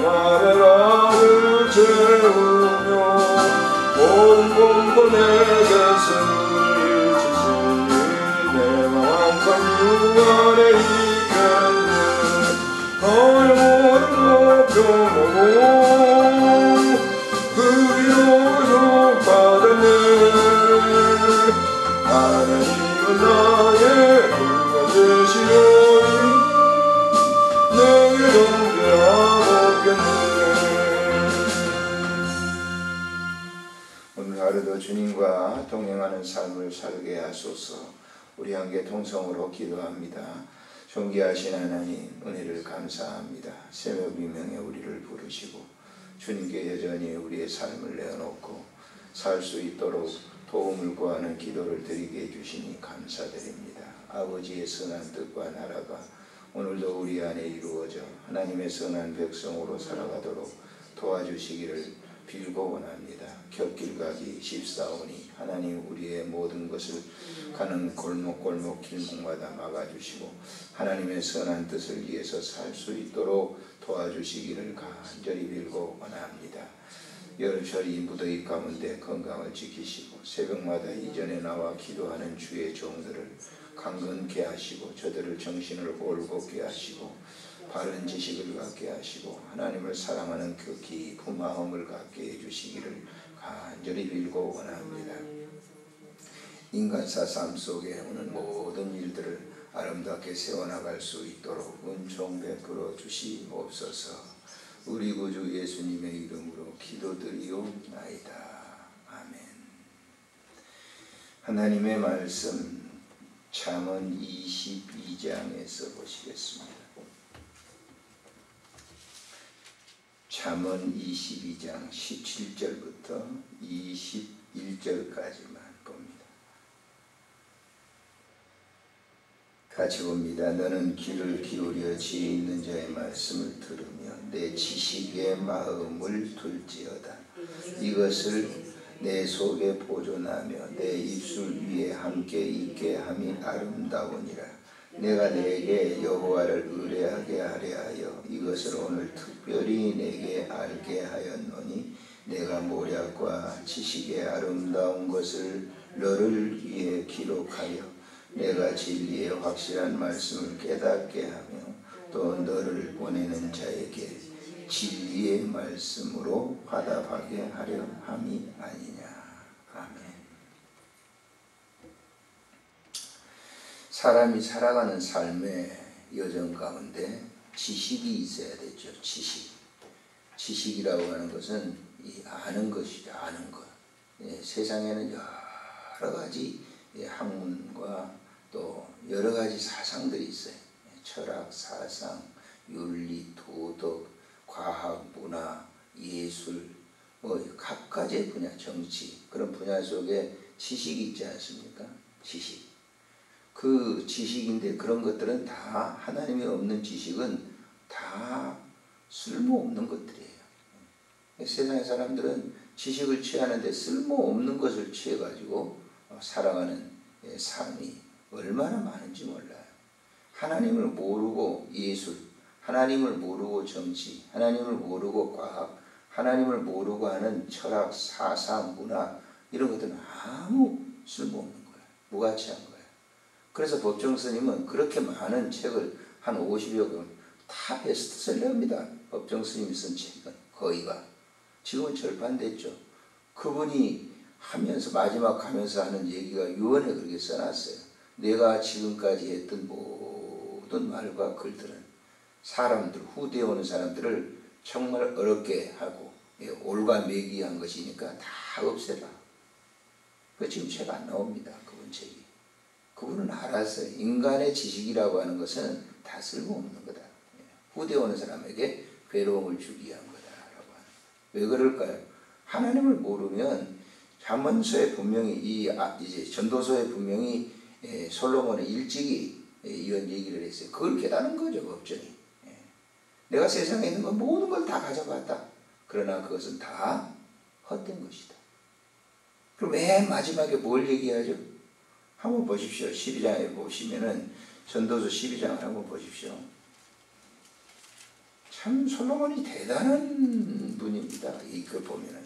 맘에 나를 채우며 모든 공포 내게서 물리치시니 내 맘 한칸 유 안에 있겠네. 영원을 높여보고 그 위로 받았네. 하나님은 나의 구원 되시려니 내게 덤벼보겠네. 오늘 하루도 주님과 동행하는 삶을 살게 하소서. 우리 함께 통성으로 기도합니다. 존귀하신 하나님, 은혜를 감사합니다. 새벽 비명에 우리를 부르시고 주님께 여전히 우리의 삶을 내어놓고 살 수 있도록 도움을 구하는 기도를 드리게 해주시니 감사드립니다. 아버지의 선한 뜻과 나라가 오늘도 우리 안에 이루어져 하나님의 선한 백성으로 살아가도록 도와주시기를 빌고 원합니다. 곁길 가기 쉽사오니 하나님 우리의 모든 것을 가는 골목골목 길목마다 막아주시고 하나님의 선한 뜻을 위해서 살 수 있도록 도와주시기를 간절히 빌고 원합니다. 여름철이 무더위 가운데 건강을 지키시고 새벽마다 이전에 나와 기도하는 주의 종들을 강건케 하시고 저들을 정신을 올곧게 하시고 바른 지식을 갖게 하시고 하나님을 사랑하는 그 깊은 마음을 갖게 해주시기를 간절히 빌고 원합니다. 인간사 삶 속에 오는 모든 일들을 아름답게 세워나갈 수 있도록 은총 베풀어 주시옵소서. 우리 구주 예수님의 이름으로 기도드리옵나이다. 아멘. 하나님의 말씀 잠언 22장에서 보시겠습니다. 잠언 22장 17절부터 21절까지만 봅니다. 같이 봅니다. 너는 귀를 기울여 지혜 있는 자의 말씀을 들으며 내 지식의 마음을 둘지어다. 이것을 내 속에 보존하며 내 입술 위에 함께 있게 함이 아름다우니라. 내가 내게 여호와를 의뢰하게 하려 하여 이것을 오늘 특별히 내게 알게 하였노니 내가 모략과 지식의 아름다운 것을 너를 위해 기록하여 내가 진리의 확실한 말씀을 깨닫게 하며 또 너를 보내는 자에게 진리의 말씀으로 화답하게 하려 함이 아니냐. 아멘. 사람이 살아가는 삶의 여정 가운데 지식이 있어야 되죠. 지식이라고 하는 것은 이 아는 것이죠. 아는 것. 세상에는 여러 가지 학문과 또 여러 가지 사상들이 있어요. 철학, 사상, 윤리, 도덕, 과학, 문화, 예술, 각가지의 분야, 정치, 그런 분야 속에 지식이 있지 않습니까? 지식. 그 지식인데 그런 것들은 다 하나님이 없는 지식은 다 쓸모없는 것들이에요. 세상의 사람들은 지식을 취하는데 쓸모없는 것을 취해가지고 살아가는 삶이 얼마나 많은지 몰라요. 하나님을 모르고 예술, 하나님을 모르고 정치, 하나님을 모르고 과학, 하나님을 모르고 하는 철학, 사상, 문화 이런 것들은 아무 쓸모없는 거예요. 무가치한 거예요. 그래서 법정 스님은 그렇게 많은 책을 한 50여 권 다 베스트셀러입니다. 법정 스님이 쓴 책은 거의가. 지금은 절판됐죠. 그분이 하면서 마지막 하면서 하는 얘기가 유언에 그렇게 써놨어요. 내가 지금까지 했던 모든 말과 글들은 사람들, 후대에 오는 사람들을 정말 어렵게 하고 올가매기한 것이니까 다 없애라. 그 지금 책 안 나옵니다. 그분 책이. 그분은 알았어요. 인간의 지식이라고 하는 것은 다 쓸모없는 거다. 후대에 오는 사람에게 괴로움을 주기 위한 거다라고 하는. 왜 그럴까요? 하나님을 모르면 잠언서에 분명히 이제 전도서에 분명히 솔로몬은 일찍이 이런 얘기를 했어요. 그걸 깨닫는 거죠, 법전이. 내가 세상에 있는 건 모든 걸 다 가져갔다. 그러나 그것은 다 헛된 것이다. 그럼 맨 마지막에 뭘 얘기하죠? 한번 보십시오. 12장에 보시면은 전도서 12장을 한번 보십시오. 참 솔로몬이 대단한 분입니다. 이걸 보면은.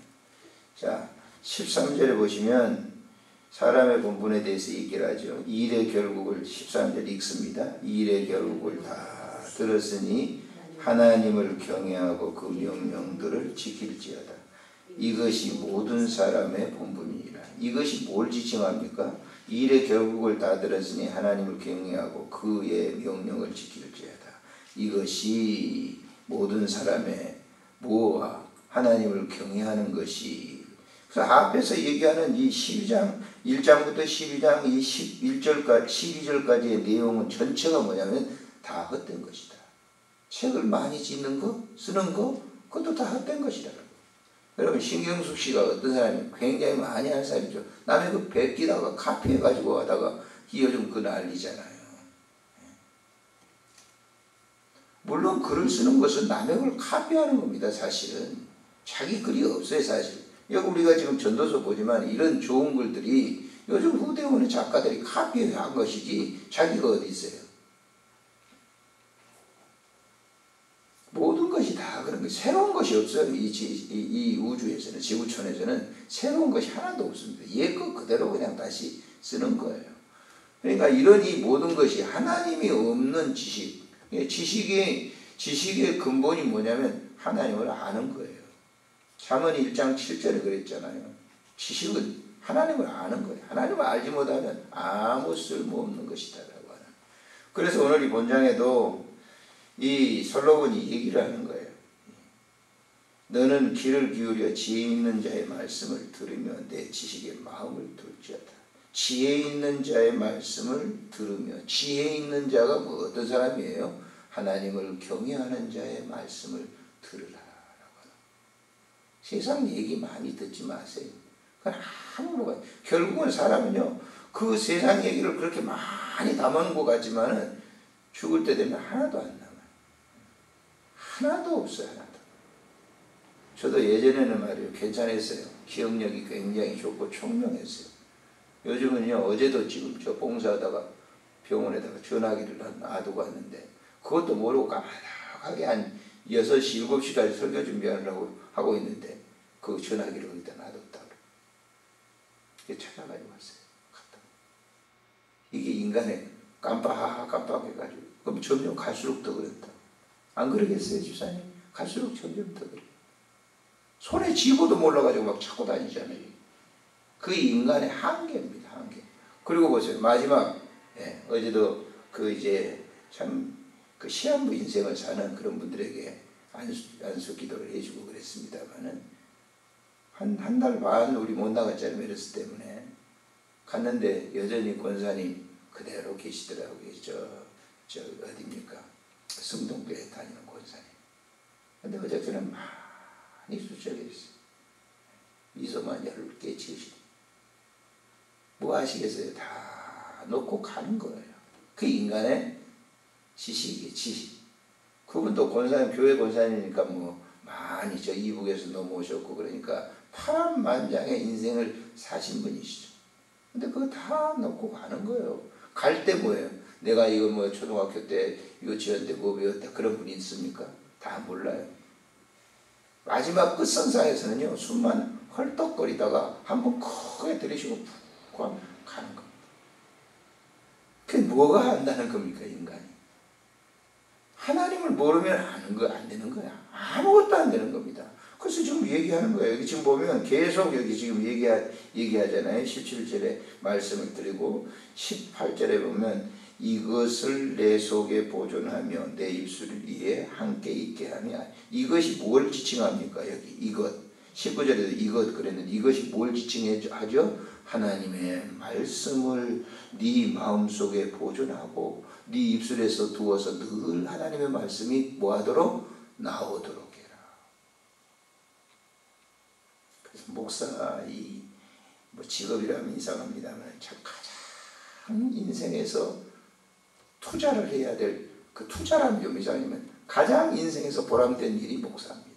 자, 13절에 보시면 사람의 본분에 대해서 얘기를 하죠. 일의 결국을 13절 읽습니다. 일의 결국을 다 들었으니 하나님을 경외하고 그 명령들을 지킬지어다. 이것이 모든 사람의 본분이니라. 이것이 뭘 지칭합니까? 일의 결국을 다 들었으니 하나님을 경외하고 그의 명령을 지킬지어다. 이것이 모든 사람의 뭐와 하나님을 경외하는 것이. 그래서 앞에서 얘기하는 이 12장 1장부터 12장 이 11절까지 12절까지의 내용은 전체가 뭐냐면 다 헛된 것이다. 책을 많이 짓는 거, 쓰는 거, 그것도 다 헛된 것이다. 여러분, 신경숙 씨가 어떤 사람이 굉장히 많이 하는 사람이죠. 남의 그 베끼다가 카피해가지고 하다가 요즘 그 난리잖아요. 물론 글을 쓰는 것은 남의 걸 카피하는 겁니다. 사실은 자기 글이 없어요. 사실 여기 우리가 지금 전도서 보지만 이런 좋은 글들이 요즘 후대원의 작가들이 카피한 것이지 자기가 어디 있어요. 모든 것이 다 그런 거예요. 새로운 것이 없어요. 이 우주에서는, 지구촌에서는 새로운 것이 하나도 없습니다. 옛것 그대로 그냥 다시 쓰는 거예요. 그러니까 이런 이 모든 것이 하나님이 없는 지식, 지식의 근본이 뭐냐면 하나님을 아는 거예요. 잠언 1장 7절에 그랬잖아요. 지식은 하나님을 아는 거예요. 하나님을 알지 못하면 아무 쓸모없는 것이다 라고 하는. 그래서 오늘 이 본장에도 이 솔로몬이 얘기를 하는 거예요. 너는 귀를 기울여 지혜 있는 자의 말씀을 들으며 내 지식에 마음을 둘지어다. 지혜 있는 자의 말씀을 들으며, 지혜 있는 자가 뭐 어떤 사람이에요? 하나님을 경외하는 자의 말씀을 들으라 라고 하는. 세상 얘기 많이 듣지 마세요. 그건 아무 결국은 사람은요, 그 세상 얘기를 그렇게 많이 담아놓은 것 같지만은 죽을 때 되면 하나도 안 남아요. 하나도 없어요. 하나도. 저도 예전에는 말이에요, 괜찮았어요. 기억력이 굉장히 좋고 총명했어요. 요즘은요, 어제도 지금 저 봉사하다가 병원에다가 전화기를 놔두고 왔는데 그것도 모르고 까마득하게 한 6시, 7시까지 설교 준비하려고 하고 있는데 그 전화기를 거기다 놔뒀다고. 이게 찾아가지고 왔어요. 갔다. 이게 인간의 깜빡해가지고. 그럼 점점 갈수록 더 그랬다. 안 그러겠어요, 집사님? 갈수록 점점 더 그래요. 손에 쥐고도 몰라가지고 막 찾고 다니잖아요. 그 인간의 한계입니다, 한계. 그리고 보세요, 마지막, 어제도 그 이제 참 그 시한부 인생을 사는 그런 분들에게 안수 기도를 해주고 그랬습니다만은 한 달 반 우리 못 나갔잖아요, 메르스 때문에. 갔는데 여전히 권사님 그대로 계시더라고요. 저 어디입니까? 성동교회 다니는 권사님. 근데 어저께는 많이 수척했어요. 미소만 10개 지으시고. 뭐 아시겠어요? 다 놓고 가는 거예요. 그 인간의 지식이에요, 지식. 그분도 권사님, 교회 권사님이니까 뭐 많이 저 이북에서 넘어오셨고 그러니까 파란만장의 인생을 사신 분이시죠. 근데 그거 다 놓고 가는 거예요. 갈 때 뭐예요? 내가 이거 뭐 초등학교 때 유치원 때 뭐 배웠다 그런 분이 있습니까? 다 몰라요. 마지막 끝선상에서는요, 숨만 헐떡거리다가 한번 크게 들이쉬고 푹 하면 가는 겁니다. 그게 뭐가 한다는 겁니까, 인간이? 하나님을 모르면 아는 거 안 되는 거야. 아무것도 안 되는 겁니다. 그래서 지금 얘기하는 거예요. 여기 지금 보면 계속 여기 지금 얘기하잖아요. 17절에 말씀을 드리고 18절에 보면 이것을 내 속에 보존하며 내 입술 위에 함께 있게 하며. 이것이 뭘 지칭합니까? 여기 이것. 19절에도 이것 그랬는데 이것이 뭘 지칭하죠? 하나님의 말씀을 네 마음속에 보존하고 네 입술에서 두어서 늘 하나님의 말씀이 뭐하도록? 나오도록 해라. 그래서 목사 뭐 직업이라면 이상합니다만 참 가장 인생에서 투자를 해야 될 그 투자라는 좀 이상하지만 가장 인생에서 보람된 일이 목사입니다.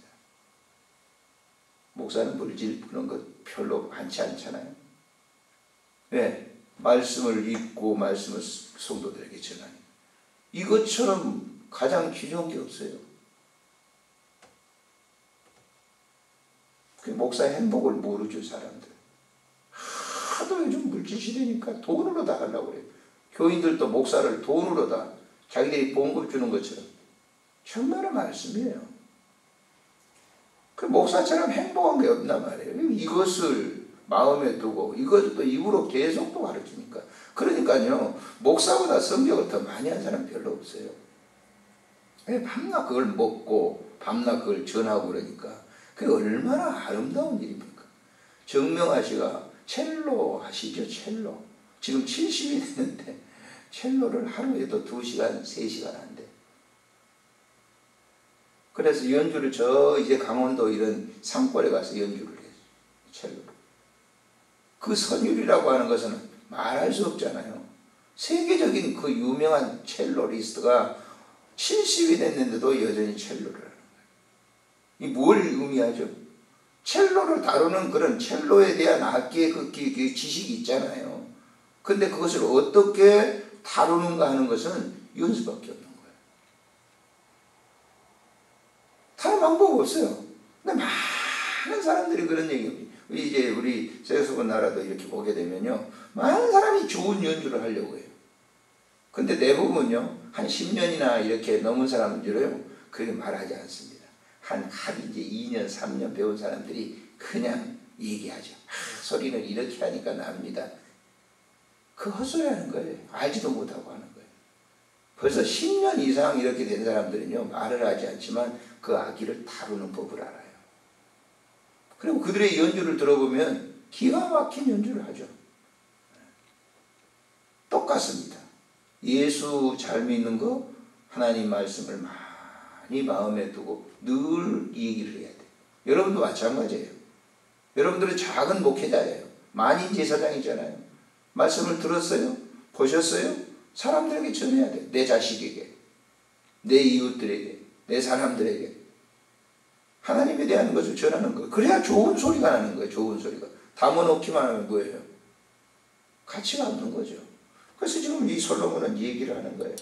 목사는 물질 그런 거 별로 많지 않잖아요. 왜? 말씀을 읽고 말씀을 성도들에게 전하니. 이것처럼 가장 귀중한 게 없어요. 목사의 행복을 모르죠, 사람들. 하도 요즘 물질시대니까 돈으로 다 하려고 그래요. 교인들도 목사를 돈으로 다 자기들이 봉급 주는 것처럼. 정말의 말씀이에요. 그 목사처럼 행복한 게 없단 말이에요. 이것을 마음에 두고 이것을 또 입으로 계속 또 가르치니까. 그러니까요, 목사보다 성경을 더 많이 한 사람 별로 없어요. 밤낮 그걸 먹고 밤낮 그걸 전하고 그러니까 그게 얼마나 아름다운 일입니까? 정명아 씨가 첼로 하시죠, 첼로. 지금 70이 됐는데 첼로를 하루에도 2시간, 3시간 한대. 그래서 연주를 이제 강원도 이런 산골에 가서 연주를 해요. 첼로를. 그 선율이라고 하는 것은 말할 수 없잖아요. 세계적인 그 유명한 첼로리스트가 70이 됐는데도 여전히 첼로를 하는 거예요. 이 뭘 의미하죠? 첼로를 다루는 그런 첼로에 대한 악기의 그 지식이 있잖아요. 근데 그것을 어떻게 다루는가 하는 것은 연수밖에 없는 거예요. 다른 방법 없어요. 근데 많은 사람들이 그런 얘기입니다. 우리 세계소문 나라도 이렇게 보게 되면요, 많은 사람이 좋은 연주를 하려고 해요. 근데 대부분요, 한 10년이나 이렇게 넘은 사람들은요, 그렇게 말하지 않습니다. 이제 2년, 3년 배운 사람들이 그냥 얘기하죠. 소리는 이렇게 하니까 납니다. 그 헛소리 하는 거예요. 알지도 못하고 하는 거예요. 벌써 10년 이상 이렇게 된 사람들은요, 말을 하지 않지만 그 악기를 다루는 법을 알아요. 그리고 그들의 연주를 들어보면 기가 막힌 연주를 하죠. 똑같습니다. 예수 잘 믿는 거, 하나님 말씀을 많이 마음에 두고 늘 얘기를 해야 돼요. 여러분도 마찬가지예요. 여러분들은 작은 목회자예요. 만인 제사장이잖아요. 말씀을 들었어요? 보셨어요? 사람들에게 전해야 돼요. 내 자식에게, 내 이웃들에게, 내 사람들에게 하나님에 대한 것을 전하는 거예요. 그래야 좋은 소리가 나는 거예요. 좋은 소리가. 담아놓기만 하면 뭐예요? 가치가 없는 거죠. 그래서 지금 이 솔로몬은 얘기를 하는 거예요.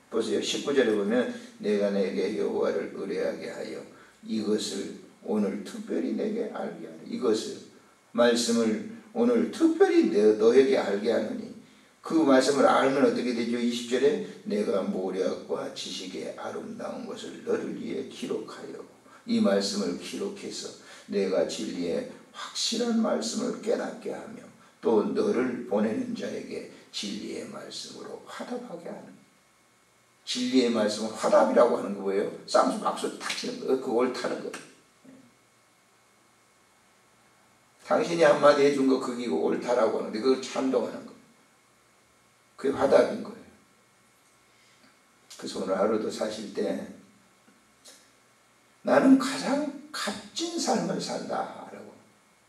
보세요. 19절에 보면 내가 내게 여호와를 의뢰하게 하여 이것을 오늘 특별히 내게 알게 하라. 이것을 말씀을 오늘 특별히 너에게 알게 하느니 그 말씀을 알면 어떻게 되죠? 20절에 내가 모략과 지식의 아름다운 것을 너를 위해 기록하여 이 말씀을 기록해서 내가 진리의 확실한 말씀을 깨닫게 하며 또 너를 보내는 자에게 진리의 말씀으로 화답하게 하는. 진리의 말씀은 화답이라고 하는 거 뭐예요? 쌍수 박수 탁 치는 거, 그 옳다는 거. 당신이 한마디 해준 거 그게 옳다라고 하는데 그걸 찬동하는 거. 그게 화답인 거예요. 그래서 오늘 하루도 사실 때 나는 가장 값진 삶을 산다라고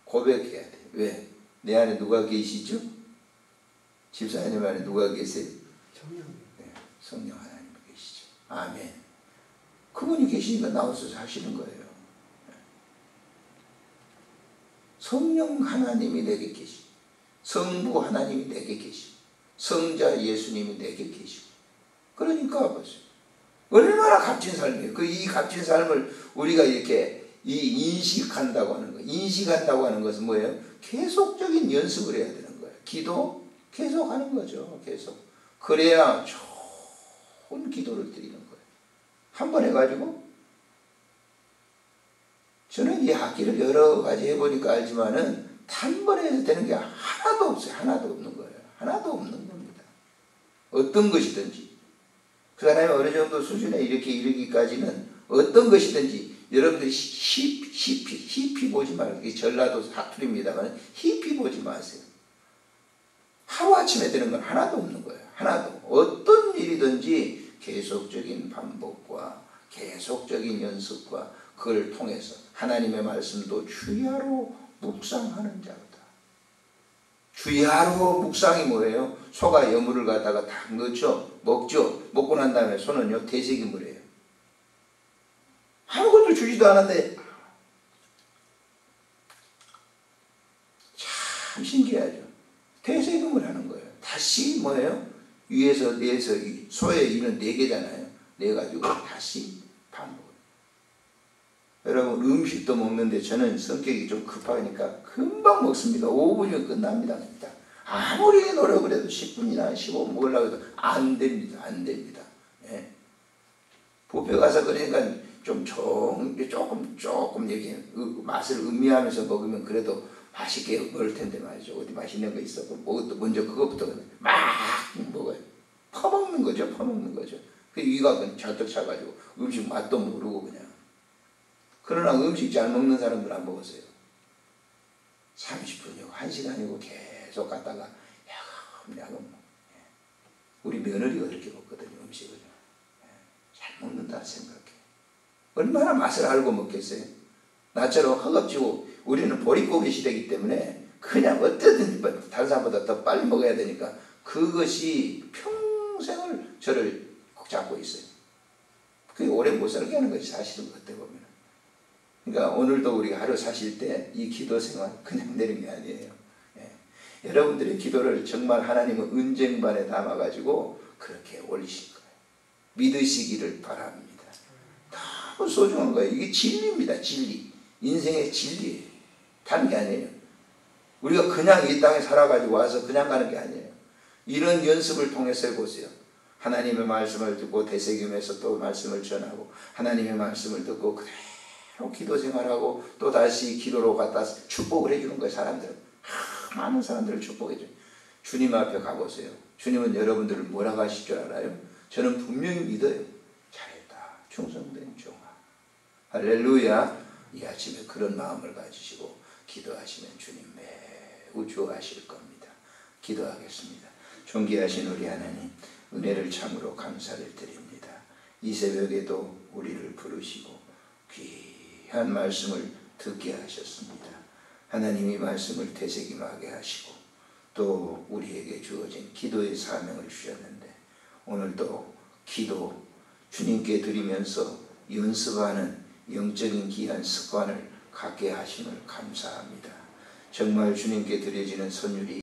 고백해야 돼. 왜? 내 안에 누가 계시죠? 집사님 안에 누가 계세요? 성령. 네, 성령 하나님 계시죠. 아멘. 그분이 계시니까 나와서 사시는 거예요. 성령 하나님이 내게 계시고 성부 하나님이 내게 계시고 성자 예수님이 내게 계시고 그러니까 보세요. 얼마나 값진 삶이에요. 이 값진 삶을 우리가 이렇게 인식한다고 하는 거예요. 인식한다고 하는 것은 뭐예요? 계속적인 연습을 해야 되는 거예요. 기도 계속 하는 거죠. 계속. 그래야 좋은 기도를 드리는 거예요. 한 번 해가지고 저는 이 악기를 여러 가지 해보니까 알지만은 단번에 해서 되는 게 하나도 없어요. 하나도 없는 거예요. 하나도 없는 겁니다. 어떤 것이든지. 그 사람이 어느 정도 수준에 이렇게 이르기까지는 어떤 것이든지 여러분들이 히피 보지 말고, 이게 전라도 사투리입니다만 히피 보지 마세요. 하루아침에 되는 건 하나도 없는 거예요. 하나도. 어떤 일이든지 계속적인 반복과 계속적인 연습과 그걸 통해서 하나님의 말씀도 주야로 묵상하는 자로다. 주야로 묵상이 뭐예요? 소가 여물을 갖다가 딱 넣죠. 먹죠. 먹고 난 다음에 소는요 되새김을 해요. 아무것도 주지도 않았는데 참 신기하죠. 되새김을 하는 거예요. 다시 뭐예요? 위에서 내에서 소의 이는 4개잖아요. 내가지고 다시 반복. 여러분 음식도 먹는데 저는 성격이 좀 급하니까 금방 먹습니다. 5분이면 끝납니다. 아무리 노력을 해도 10분이나 15분 먹으려고 해도 안 됩니다. 안 됩니다. 예. 뷔페 가서 그러니까 조금 여기 맛을 음미하면서 먹으면 그래도 맛있게 먹을 텐데 말이죠. 어디 맛있는 거 있어? 먼저 그것부터 막 먹어요. 퍼먹는 거죠. 퍼먹는 거죠. 그 위가 그냥 절떡 차가지고 음식 맛도 모르고 그냥. 그러나 음식 잘 먹는 사람들 안 먹었어요. 30분이고 1시간이고 계속 갔다가 야금야금. 우리 며느리가 그렇게 먹거든요. 음식을. 잘 먹는다 생각해. 얼마나 맛을 알고 먹겠어요. 나처럼 허겁지고 우리는 보릿고기 시대이기 때문에 그냥 어떻든 다른 사람보다 더 빨리 먹어야 되니까 그것이 평생을 저를 꼭 잡고 있어요. 그게 오래 못 살게 하는 것이 사실은 어떻게 보면. 그러니까 오늘도 우리가 하루 사실 때 이 기도 생활 그냥 내는 게 아니에요. 예. 여러분들의 기도를 정말 하나님은 은쟁반에 담아가지고 그렇게 올리신 거예요. 믿으시기를 바랍니다. 너무 소중한 거예요. 이게 진리입니다. 진리. 인생의 진리예요. 다른 게 아니에요. 우리가 그냥 이 땅에 살아가지고 와서 그냥 가는 게 아니에요. 이런 연습을 통해서 해보세요. 하나님의 말씀을 듣고 되새김해서 또 말씀을 전하고 하나님의 말씀을 듣고 그대로 기도 생활하고 또 다시 기도로 갖다 축복을 해주는 거예요. 사람들은. 많은 사람들을 축복해줘요. 주님 앞에 가보세요. 주님은 여러분들을 뭐라고 하실 줄 알아요? 저는 분명히 믿어요. 잘했다. 충성된 종아. 할렐루야. 이 아침에 그런 마음을 가지시고 기도하시면 주님 매우 좋아하실 겁니다. 기도하겠습니다. 존귀하신 우리 하나님, 은혜를 참으로 감사를 드립니다. 이 새벽에도 우리를 부르시고 귀한 말씀을 듣게 하셨습니다. 하나님이 말씀을 되새김하게 하시고 또 우리에게 주어진 기도의 사명을 주셨는데 오늘도 기도 주님께 드리면서 연습하는 영적인 귀한 습관을 갖게 하심을 감사합니다. 정말 주님께 드려지는 선율이